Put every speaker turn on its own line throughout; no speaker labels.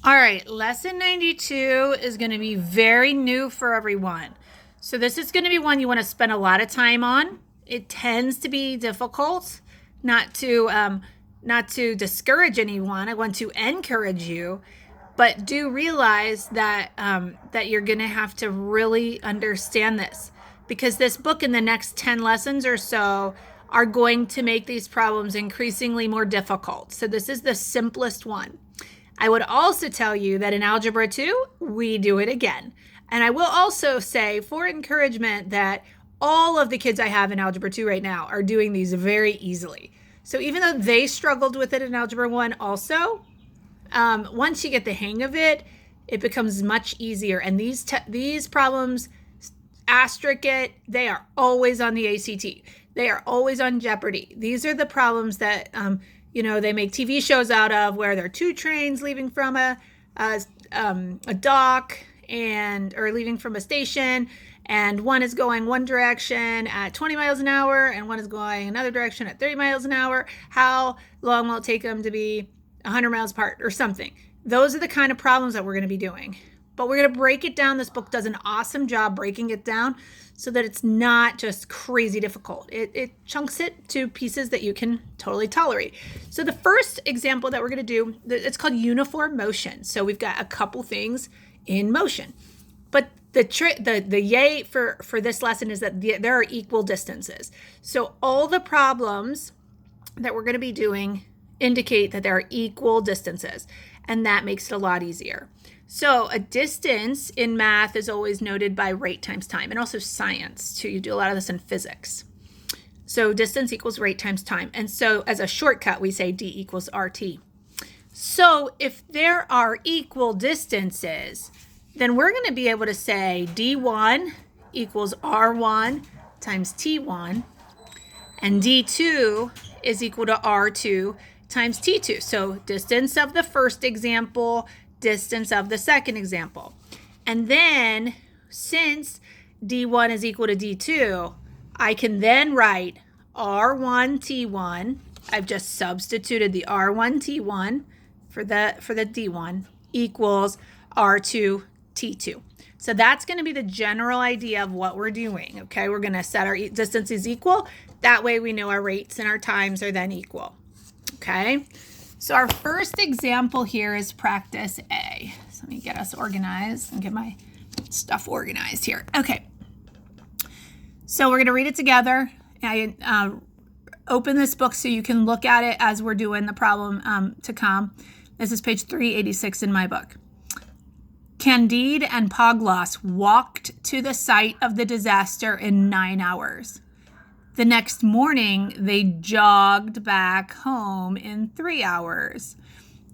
All right, lesson 92 is going to be very new for everyone. So this is going to be one you want to spend a lot of time on. It tends to be difficult, not to discourage anyone. I want to encourage you, but do realize that that you're going to have to really understand this, because this book in the next 10 lessons or so are going to make these problems increasingly more difficult. So this is the simplest one. I would also tell you that in Algebra 2, we do it again. And I will also say, for encouragement, that all of the kids I have in Algebra 2 right now are doing these very easily. So even though they struggled with it in Algebra 1 also, once you get the hang of it, it becomes much easier. And these problems, asterisk it, they are always on the ACT. They are always on Jeopardy. These are the problems that they make TV shows out of, where there are two trains leaving from a dock or leaving from a station, and one is going one direction at 20 miles an hour and one is going another direction at 30 miles an hour. How long will it take them to be 100 miles apart or something? Those are the kind of problems that we're going to be doing. But we're going to break it down. This book does an awesome job breaking it down so that it's not just crazy difficult. It chunks it to pieces that you can totally tolerate. So the first example that we're going to do, it's called uniform motion. So we've got a couple things in motion. But the yay for this lesson is that there are equal distances. So all the problems that we're going to be doing indicate that there are equal distances, and that makes it a lot easier. So a distance in math is always noted by rate times time, and also science too. You do a lot of this in physics. So distance equals rate times time. And so as a shortcut, we say D equals RT. So if there are equal distances, then we're going to be able to say D1 equals R1 times T1, and D2 is equal to R2 times T2. So distance of the first example, distance of the second example. And then since D1 is equal to D2, I can then write R1 T1. I've just substituted the R1 T1 for the D1 equals R2 T2. So that's going to be the general idea of what we're doing. Okay, we're going to set our distances equal. That way we know our rates and our times are then equal. Okay, so our first example here is practice A. So let me get us organized and get my stuff organized here. Okay, so we're going to read it together. I open this book so you can look at it as we're doing the problem to come. This is page 386 in my book. Candide and Pangloss walked to the site of the disaster in 9 hours. The next morning, they jogged back home in 3 hours.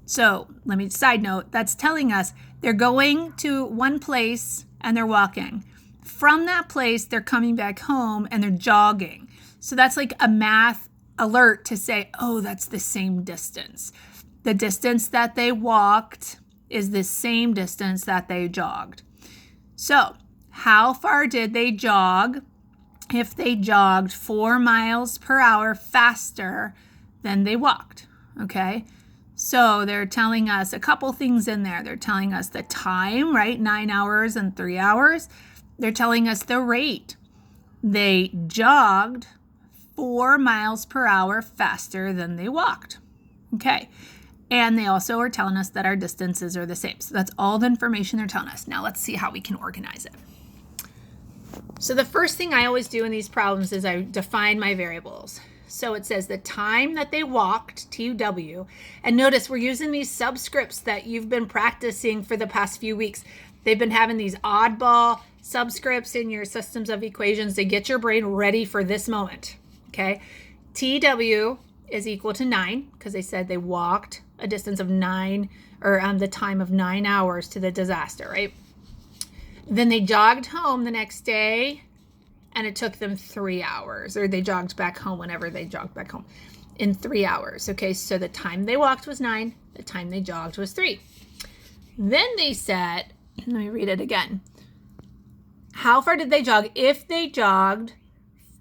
So let me side note, that's telling us they're going to one place and they're walking. From that place, they're coming back home and they're jogging. So that's like a math alert to say, oh, that's the same distance. The distance that they walked is the same distance that they jogged. So how far did they jog if they jogged 4 miles per hour faster than they walked? Okay, so they're telling us a couple things in there. They're telling us the time, right? 9 hours and 3 hours. They're telling us the rate. They jogged 4 miles per hour faster than they walked. Okay, and they also are telling us that our distances are the same. So that's all the information they're telling us. Now let's see how we can organize it. So the first thing I always do in these problems is I define my variables. So it says the time that they walked, TW, and notice we're using these subscripts that you've been practicing for the past few weeks. They've been having these oddball subscripts in your systems of equations to get your brain ready for this moment. Okay, TW is equal to 9 because they said they walked a distance of 9 or the time of 9 hours to the disaster, right? Then they jogged home the next day and it took them 3 hours, or they jogged back home whenever they jogged back home in 3 hours. Okay, so the time they walked was 9, the time they jogged was 3. Then they said, let me read it again. How far did they jog if they jogged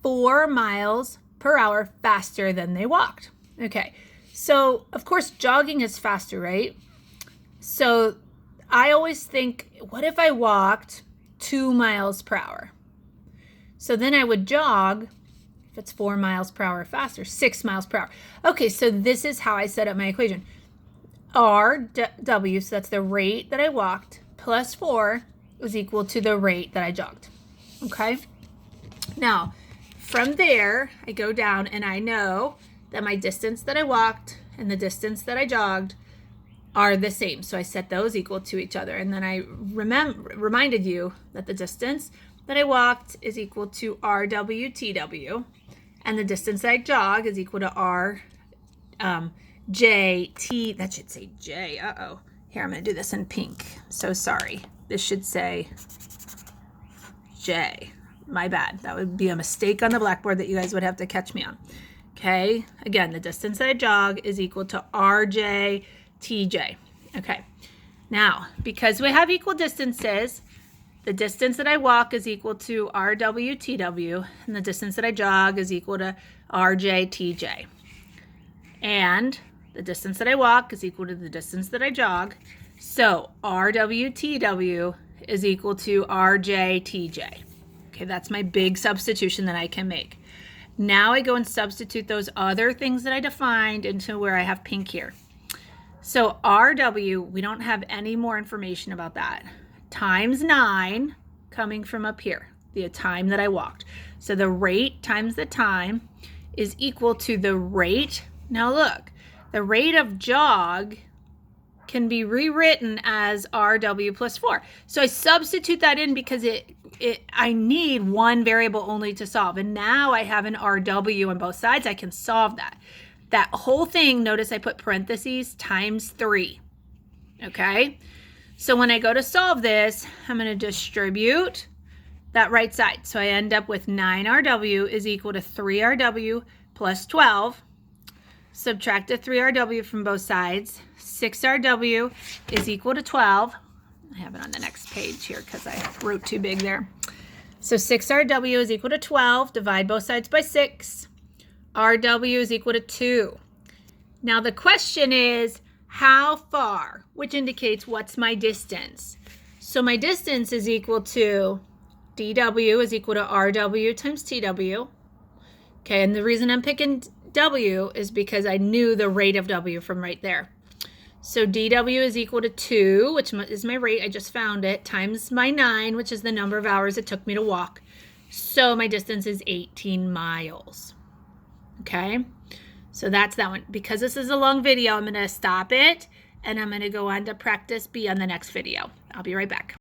4 miles per hour faster than they walked? Okay, so of course jogging is faster, right? So I always think, what if I walked 2 miles per hour? So then I would jog, if it's 4 miles per hour faster, 6 miles per hour. Okay, so this is how I set up my equation. RW, so that's the rate that I walked, plus 4 is equal to the rate that I jogged. Okay? Now, from there, I go down and I know that my distance that I walked and the distance that I jogged are the same. So I set those equal to each other. And then I reminded you that the distance that I walked is equal to RWTW, and the distance that I jog is equal to RJT. That should say J. Uh-oh. Here, I'm going to do this in pink. So sorry. This should say J. My bad. That would be a mistake on the blackboard that you guys would have to catch me on. Okay. Again, the distance that I jog is equal to RJTJ. Okay. Now, because we have equal distances, the distance that I walk is equal to RWTW, and the distance that I jog is equal to RJTJ. And the distance that I walk is equal to the distance that I jog. So RWTW is equal to RJTJ. Okay, that's my big substitution that I can make. Now I go and substitute those other things that I defined into where I have pink here. So RW, we don't have any more information about that. Times 9 coming from up here, the time that I walked. So the rate times the time is equal to the rate. Now look, the rate of jog can be rewritten as RW plus 4. So I substitute that in because I need one variable only to solve. And now I have an RW on both sides. I can solve that. That whole thing, notice I put parentheses, times 3. Okay? So when I go to solve this, I'm going to distribute that right side. So I end up with 9RW is equal to 3RW plus 12. Subtract the 3RW from both sides. 6RW is equal to 12. I have it on the next page here because I wrote too big there. So 6RW is equal to 12. Divide both sides by 6. RW is equal to 2. Now the question is, how far, which indicates what's my distance. So my distance is equal to dW is equal to RW times TW. Okay, and the reason I'm picking W is because I knew the rate of W from right there. So dW is equal to 2, which is my rate, I just found it, times my 9, which is the number of hours it took me to walk. So my distance is 18 miles. Okay? So that's that one. Because this is a long video, I'm going to stop it, and I'm going to go on to practice B on the next video. I'll be right back.